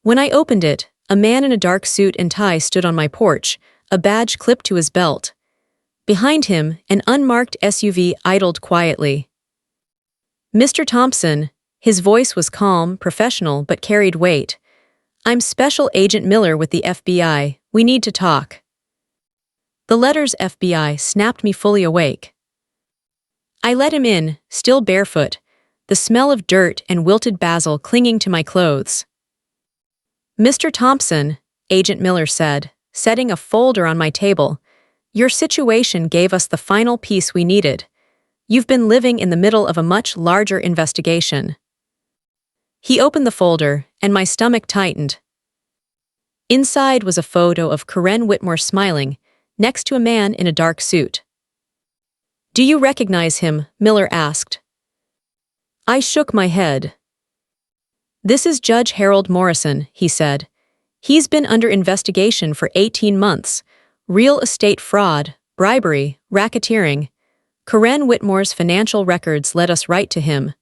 When I opened it, a man in a dark suit and tie stood on my porch, a badge clipped to his belt. Behind him, an unmarked SUV idled quietly. "Mr. Thompson," his voice was calm, professional, but carried weight. "I'm Special Agent Miller with the FBI. We need to talk." The letters FBI snapped me fully awake. I let him in, still barefoot, the smell of dirt and wilted basil clinging to my clothes. "Mr. Thompson," Agent Miller said, setting a folder on my table, "your situation gave us the final piece we needed. You've been living in the middle of a much larger investigation." He opened the folder, and my stomach tightened. Inside was a photo of Karen Whitmore smiling, next to a man in a dark suit. "Do you recognize him?" Miller asked. I shook my head. "This is Judge Harold Morrison," he said. "He's been under investigation for 18 months. Real estate fraud, bribery, racketeering. Karen Whitmore's financial records led us right to him."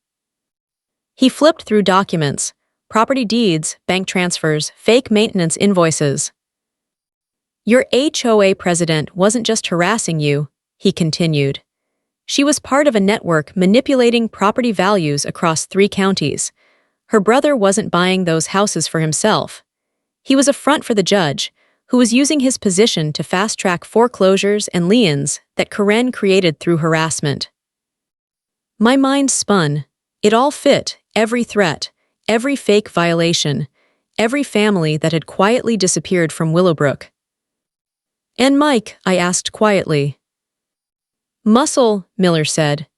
He flipped through documents, property deeds, bank transfers, fake maintenance invoices. "Your HOA president wasn't just harassing you," he continued. "She was part of a network manipulating property values across 3 counties. Her brother wasn't buying those houses for himself. He was a front for the judge, who was using his position to fast-track foreclosures and liens that Karen created through harassment." My mind spun. It all fit, every threat, every fake violation, every family that had quietly disappeared from Willowbrook. "And Mike?" I asked quietly. "Muscle," Miller said.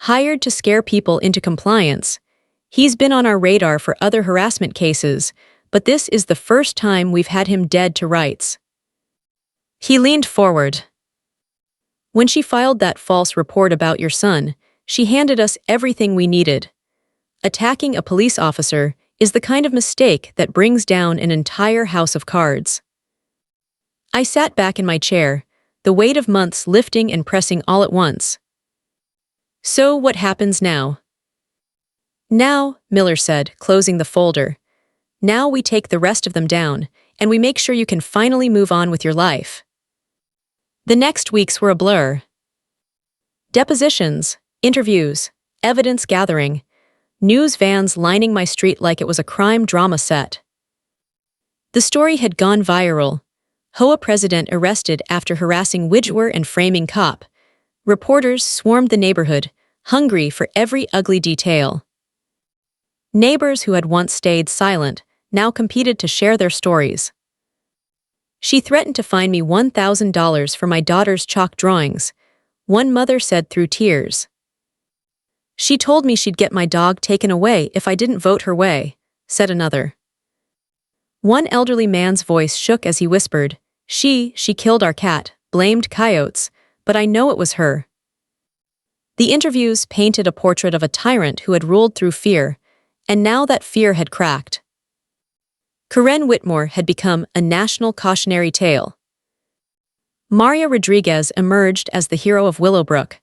"Hired to scare people into compliance. He's been on our radar for other harassment cases, but this is the first time we've had him dead to rights." He leaned forward. "When she filed that false report about your son, she handed us everything we needed. Attacking a police officer is the kind of mistake that brings down an entire house of cards." I sat back in my chair, the weight of months lifting and pressing all at once. "So what happens now?" "Now," Miller said, closing the folder, "now we take the rest of them down, and we make sure you can finally move on with your life." The next weeks were a blur. Depositions, interviews, evidence gathering, news vans lining my street like it was a crime drama set. The story had gone viral. HOA president arrested after harassing widower and framing cop. Reporters swarmed the neighborhood, hungry for every ugly detail. Neighbors who had once stayed silent now competed to share their stories. "She threatened to fine me $1,000 for my daughter's chalk drawings," one mother said through tears. "She told me she'd get my dog taken away if I didn't vote her way," said another. One elderly man's voice shook as he whispered, She killed our cat, blamed coyotes, but I know it was her." The interviews painted a portrait of a tyrant who had ruled through fear, and now that fear had cracked. Karen Whitmore had become a national cautionary tale. Maria Rodriguez emerged as the hero of Willowbrook.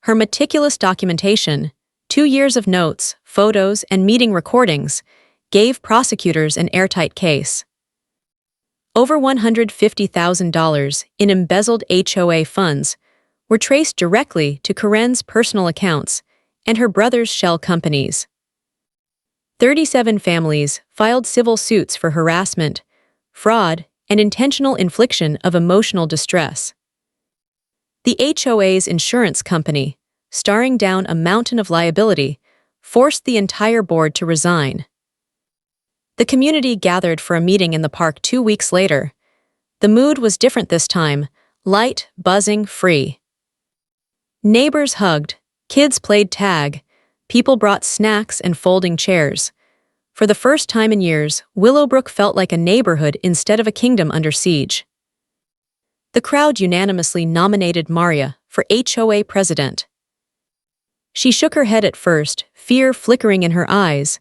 Her meticulous documentation, 2 years of notes, photos, and meeting recordings, gave prosecutors an airtight case. Over $150,000 in embezzled HOA funds were traced directly to Karen's personal accounts and her brother's shell companies. 37 families filed civil suits for harassment, fraud, and intentional infliction of emotional distress. The HOA's insurance company, staring down a mountain of liability, forced the entire board to resign. The community gathered for a meeting in the park 2 weeks later. The mood was different this time, light, buzzing, free. Neighbors hugged, kids played tag, people brought snacks and folding chairs. For the first time in years, Willowbrook felt like a neighborhood instead of a kingdom under siege. The crowd unanimously nominated Maria for HOA president. She shook her head at first, fear flickering in her eyes.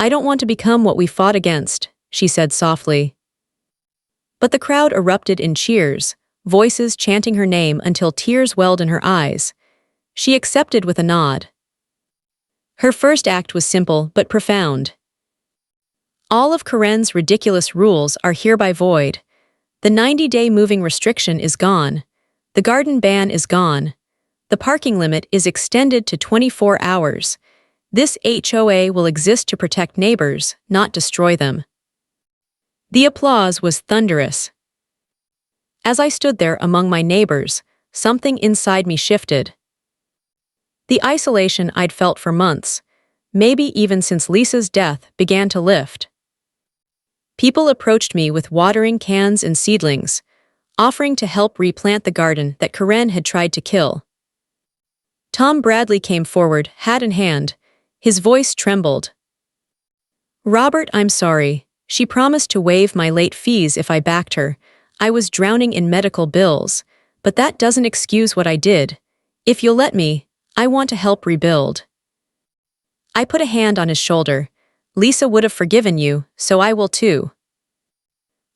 "I don't want to become what we fought against," she said softly. But the crowd erupted in cheers, voices chanting her name until tears welled in her eyes. She accepted with a nod. Her first act was simple but profound. All of Karen's ridiculous rules are hereby void. The 90-day moving restriction is gone. The garden ban is gone. The parking limit is extended to 24 hours. This HOA will exist to protect neighbors, not destroy them. The applause was thunderous. As I stood there among my neighbors, something inside me shifted. The isolation I'd felt for months, maybe even since Lisa's death, began to lift. People approached me with watering cans and seedlings, offering to help replant the garden that Karen had tried to kill. Tom Bradley came forward, hat in hand. His voice trembled. "Robert, I'm sorry. She promised to waive my late fees if I backed her. I was drowning in medical bills, but that doesn't excuse what I did. If you'll let me, I want to help rebuild." I put a hand on his shoulder. "Lisa would have forgiven you, so I will too."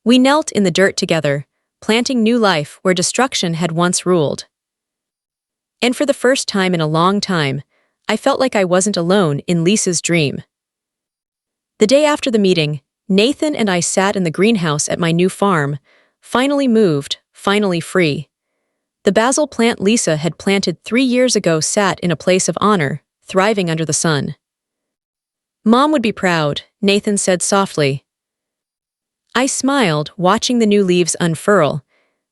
We knelt in the dirt together, planting new life where destruction had once ruled. And for the first time in a long time, I felt like I wasn't alone in Lisa's dream. The day after the meeting, Nathan and I sat in the greenhouse at my new farm, finally moved, finally free. The basil plant Lisa had planted 3 years ago sat in a place of honor, thriving under the sun. "Mom would be proud," Nathan said softly. I smiled, watching the new leaves unfurl.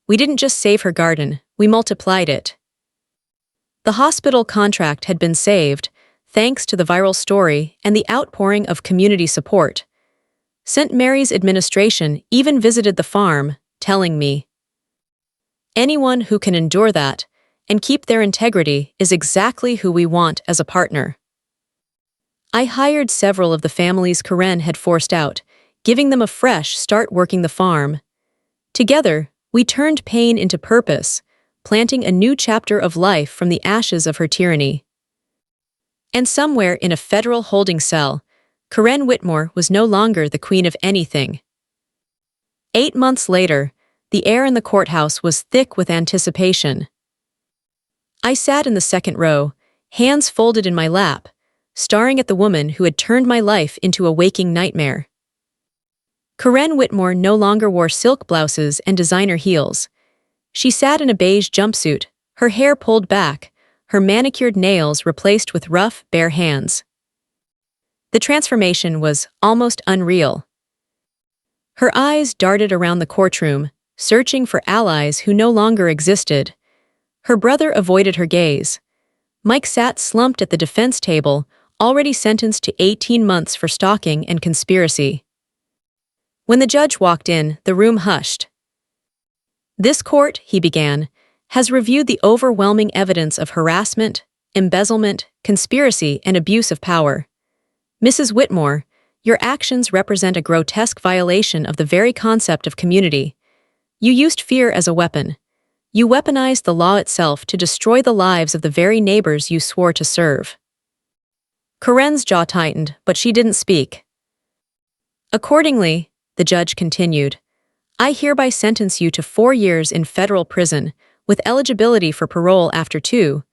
We didn't just save her garden, we multiplied it. The hospital contract had been saved, thanks to the viral story and the outpouring of community support. St. Mary's administration even visited the farm, telling me, "Anyone who can endure that and keep their integrity is exactly who we want as a partner." I hired several of the families Karen had forced out, giving them a fresh start working the farm. Together, we turned pain into purpose, planting a new chapter of life from the ashes of her tyranny. And somewhere in a federal holding cell, Karen Whitmore was no longer the queen of anything. 8 months later, the air in the courthouse was thick with anticipation. I sat in the second row, hands folded in my lap, staring at the woman who had turned my life into a waking nightmare. Karen Whitmore no longer wore silk blouses and designer heels. She sat in a beige jumpsuit, her hair pulled back, her manicured nails replaced with rough, bare hands. The transformation was almost unreal. Her eyes darted around the courtroom, searching for allies who no longer existed. Her brother avoided her gaze. Mike sat slumped at the defense table, already sentenced to 18 months for stalking and conspiracy. When the judge walked in, the room hushed. "This court," he began, "has reviewed the overwhelming evidence of harassment, embezzlement, conspiracy, and abuse of power. Mrs. Whitmore, your actions represent a grotesque violation of the very concept of community. You used fear as a weapon. You weaponized the law itself to destroy the lives of the very neighbors you swore to serve." Karen's jaw tightened, but she didn't speak. "Accordingly," the judge continued, "I hereby sentence you to 4 years in federal prison, with eligibility for parole after 2,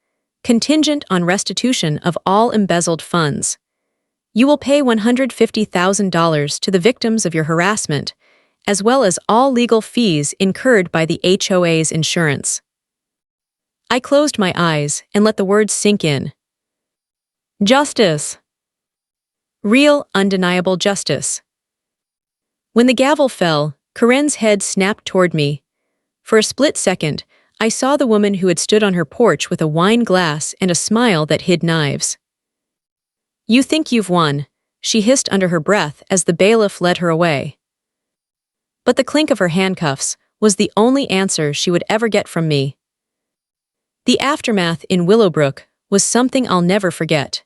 contingent on restitution of all embezzled funds. You will pay $150,000 to the victims of your harassment, as well as all legal fees incurred by the HOA's insurance." I closed my eyes and let the words sink in. Justice. Real, undeniable justice. When the gavel fell, Karen's head snapped toward me. For a split second, I saw the woman who had stood on her porch with a wine glass and a smile that hid knives. "You think you've won," she hissed under her breath as the bailiff led her away. But the clink of her handcuffs was the only answer she would ever get from me. The aftermath in Willowbrook was something I'll never forget.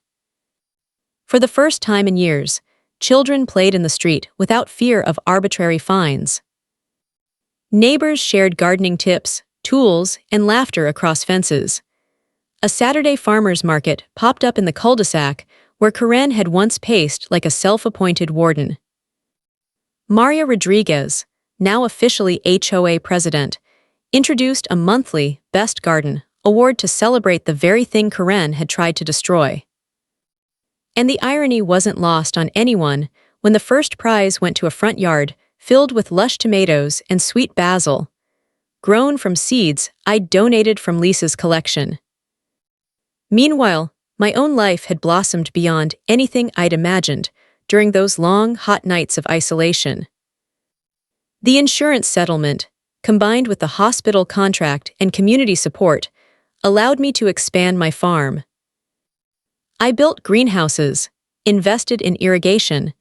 For the first time in years, children played in the street without fear of arbitrary fines. Neighbors shared gardening tips, tools, and laughter across fences. A Saturday farmers market popped up in the cul-de-sac where Karen had once paced like a self-appointed warden. Maria Rodriguez, now officially HOA president, introduced a monthly Best Garden award to celebrate the very thing Karen had tried to destroy. And the irony wasn't lost on anyone when the first prize went to a front yard filled with lush tomatoes and sweet basil, grown from seeds I'd donated from Lisa's collection. Meanwhile, my own life had blossomed beyond anything I'd imagined during those long, hot nights of isolation. The insurance settlement, combined with the hospital contract and community support, allowed me to expand my farm. I built greenhouses, invested in irrigation,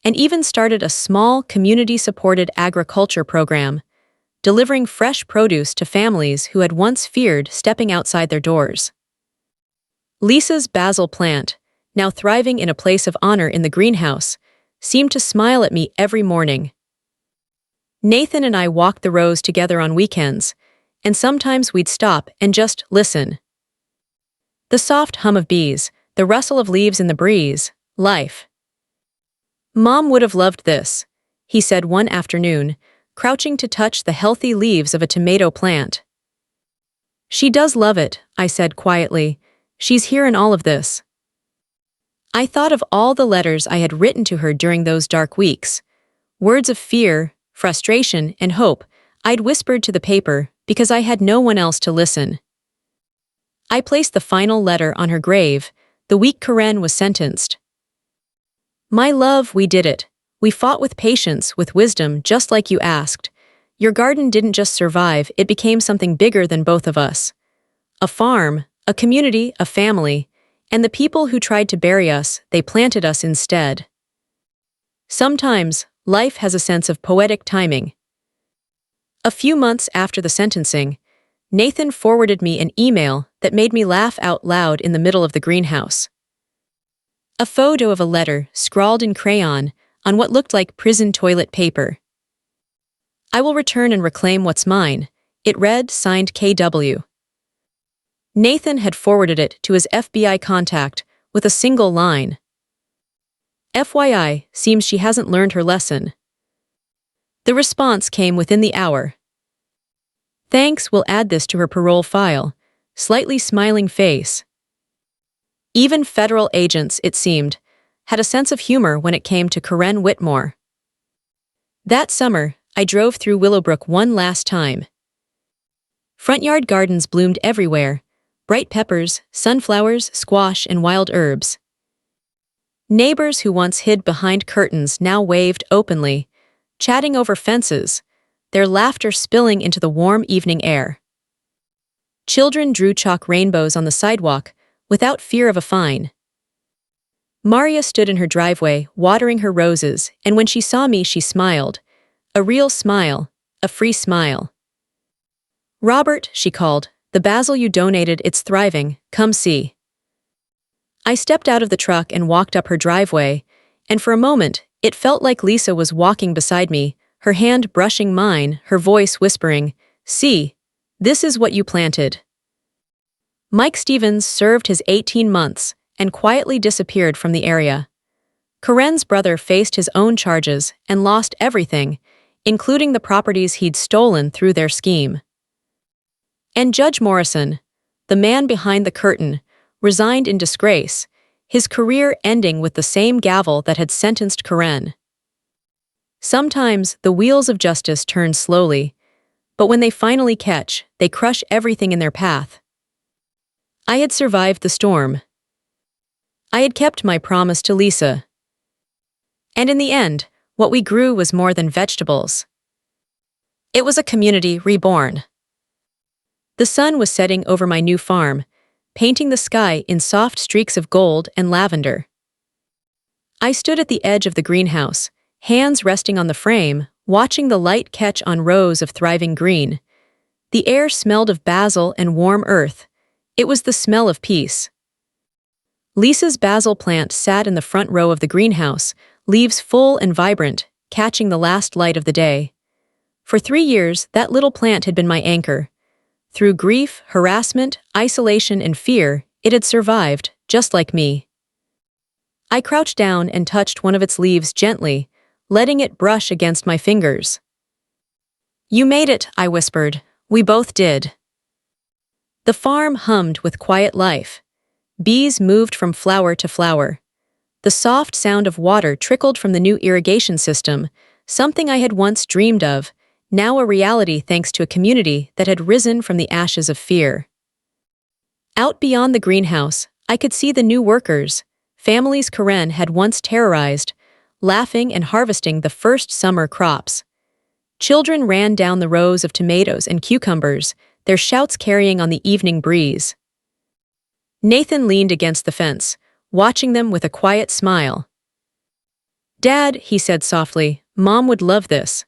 and even started a small community-supported agriculture program, delivering fresh produce to families who had once feared stepping outside their doors. Lisa's basil plant, now thriving in a place of honor in the greenhouse, seemed to smile at me every morning. Nathan and I walked the rows together on weekends, and sometimes we'd stop and just listen. The soft hum of bees, the rustle of leaves in the breeze, life. "Mom would have loved this," he said one afternoon, crouching to touch the healthy leaves of a tomato plant. "She does love it," I said quietly. "She's here in all of this." I thought of all the letters I had written to her during those dark weeks, words of fear, frustration, and hope I'd whispered to the paper because I had no one else to listen. I placed the final letter on her grave the week Karen was sentenced. "My love, we did it. We fought with patience, with wisdom, just like you asked. Your garden didn't just survive, it became something bigger than both of us. A farm, a community, a family, and the people who tried to bury us, they planted us instead." Sometimes, life has a sense of poetic timing. A few months after the sentencing, Nathan forwarded me an email that made me laugh out loud in the middle of the greenhouse. A photo of a letter scrawled in crayon on what looked like prison toilet paper. "I will return and reclaim what's mine," it read, signed KW. Nathan had forwarded it to his FBI contact with a single line. "FYI, seems she hasn't learned her lesson." The response came within the hour. "Thanks, we'll add this to her parole file," slightly smiling face. Even federal agents, it seemed, had a sense of humor when it came to Karen Whitmore. That summer, I drove through Willowbrook one last time. Front yard gardens bloomed everywhere, bright peppers, sunflowers, squash, and wild herbs. Neighbors who once hid behind curtains now waved openly, chatting over fences, their laughter spilling into the warm evening air. Children drew chalk rainbows on the sidewalk without fear of a fine. Maria stood in her driveway, watering her roses, and when she saw me, she smiled. A real smile, a free smile. "Robert," she called, "the basil you donated, it's thriving, come see." I stepped out of the truck and walked up her driveway, and for a moment, it felt like Lisa was walking beside me, her hand brushing mine, her voice whispering, "See, this is what you planted." Mike Stevens served his 18 months and quietly disappeared from the area. Karen's brother faced his own charges and lost everything, including the properties he'd stolen through their scheme. And Judge Morrison, the man behind the curtain, resigned in disgrace, his career ending with the same gavel that had sentenced Karen. Sometimes the wheels of justice turn slowly, but when they finally catch, they crush everything in their path. I had survived the storm. I had kept my promise to Lisa. And in the end, what we grew was more than vegetables. It was a community reborn. The sun was setting over my new farm, painting the sky in soft streaks of gold and lavender. I stood at the edge of the greenhouse, hands resting on the frame, watching the light catch on rows of thriving green. The air smelled of basil and warm earth. It was the smell of peace. Lisa's basil plant sat in the front row of the greenhouse, leaves full and vibrant, catching the last light of the day. For 3 years, that little plant had been my anchor. Through grief, harassment, isolation, and fear, it had survived, just like me. I crouched down and touched one of its leaves gently, letting it brush against my fingers. You made it, I whispered. We both did. The farm hummed with quiet life. Bees moved from flower to flower. The soft sound of water trickled from the new irrigation system, something I had once dreamed of, now a reality thanks to a community that had risen from the ashes of fear. Out beyond the greenhouse, I could see the new workers, families Karen had once terrorized, laughing and harvesting the first summer crops. Children ran down the rows of tomatoes and cucumbers, their shouts carrying on the evening breeze. Nathan leaned against the fence, watching them with a quiet smile. "Dad," he said softly, "Mom would love this."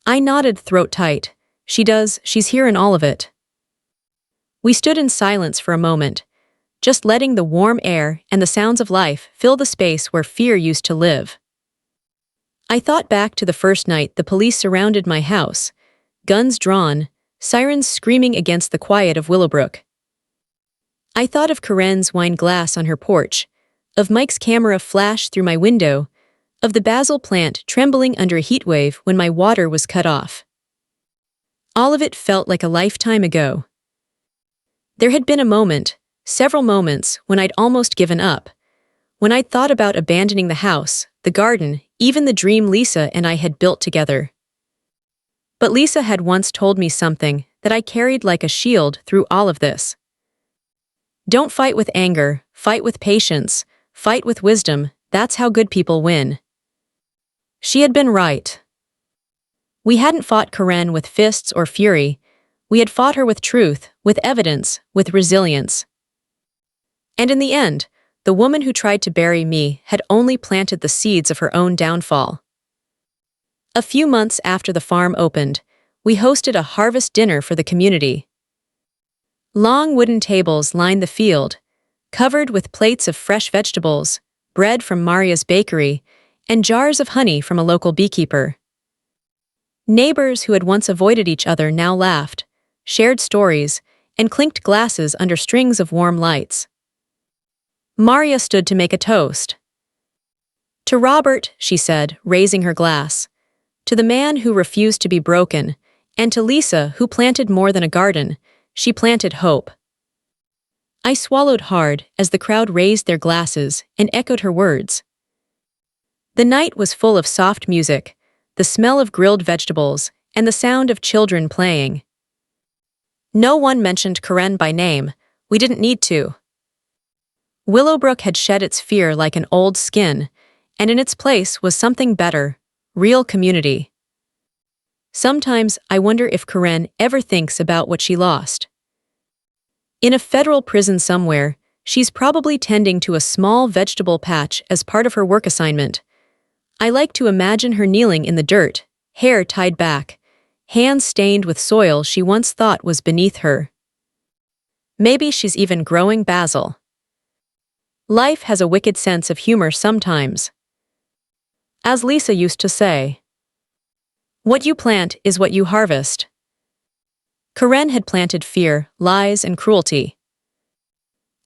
I nodded, throat tight. "She does, she's here in all of it." We stood in silence for a moment, just letting the warm air and the sounds of life fill the space where fear used to live. I thought back to the first night the police surrounded my house, guns drawn, sirens screaming against the quiet of Willowbrook. I thought of Karen's wine glass on her porch, of Mike's camera flash through my window, of the basil plant trembling under a heatwave when my water was cut off. All of it felt like a lifetime ago. There had been a moment, several moments, when I'd almost given up, when I'd thought about abandoning the house, the garden, even the dream Lisa and I had built together. But Lisa had once told me something that I carried like a shield through all of this. Don't fight with anger, fight with patience, fight with wisdom, that's how good people win. She had been right. We hadn't fought Karen with fists or fury, we had fought her with truth, with evidence, with resilience. And in the end, the woman who tried to bury me had only planted the seeds of her own downfall. A few months after the farm opened, we hosted a harvest dinner for the community. Long wooden tables lined the field, covered with plates of fresh vegetables, bread from Maria's bakery, and jars of honey from a local beekeeper. Neighbors who had once avoided each other now laughed, shared stories, and clinked glasses under strings of warm lights. Maria stood to make a toast. "To Robert," she said, raising her glass. "To the man who refused to be broken, and to Lisa who planted more than a garden, she planted hope." I swallowed hard as the crowd raised their glasses and echoed her words. The night was full of soft music, the smell of grilled vegetables, and the sound of children playing. No one mentioned Karen by name, we didn't need to. Willowbrook had shed its fear like an old skin, and in its place was something better, real community. Sometimes I wonder if Karen ever thinks about what she lost. In a federal prison somewhere, she's probably tending to a small vegetable patch as part of her work assignment. I like to imagine her kneeling in the dirt, hair tied back, hands stained with soil she once thought was beneath her. Maybe she's even growing basil. Life has a wicked sense of humor sometimes. As Lisa used to say, "What you plant is what you harvest." Karen had planted fear, lies, and cruelty.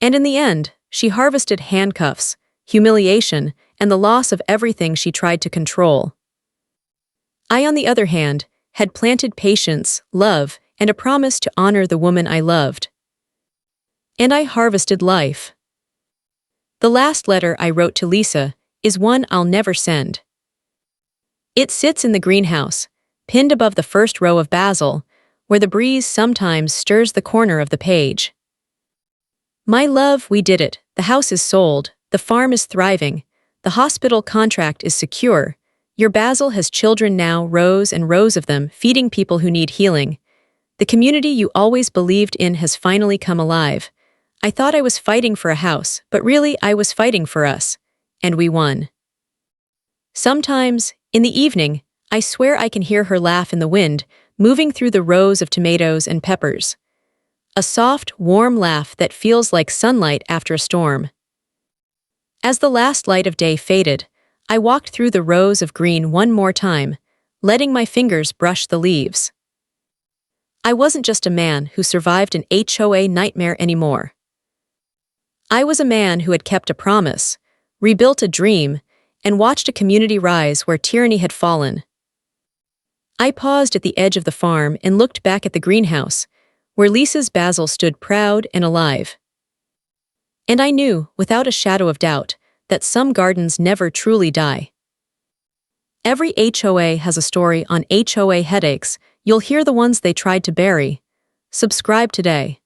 And in the end, she harvested handcuffs, humiliation, and the loss of everything she tried to control. I, on the other hand, had planted patience, love, and a promise to honor the woman I loved. And I harvested life. The last letter I wrote to Lisa is one I'll never send. It sits in the greenhouse, pinned above the first row of basil, where the breeze sometimes stirs the corner of the page. My love, we did it. The house is sold, the farm is thriving, the hospital contract is secure. Your basil has children now, rows and rows of them, feeding people who need healing. The community you always believed in has finally come alive. I thought I was fighting for a house, but really I was fighting for us. And we won. Sometimes, in the evening, I swear I can hear her laugh in the wind, moving through the rows of tomatoes and peppers. A soft, warm laugh that feels like sunlight after a storm. As the last light of day faded, I walked through the rows of green one more time, letting my fingers brush the leaves. I wasn't just a man who survived an HOA nightmare anymore. I was a man who had kept a promise, rebuilt a dream, and watched a community rise where tyranny had fallen. I paused at the edge of the farm and looked back at the greenhouse, where Lisa's basil stood proud and alive. And I knew, without a shadow of doubt, that some gardens never truly die. Every HOA has a story on HOA headaches. You'll hear the ones they tried to bury. Subscribe today.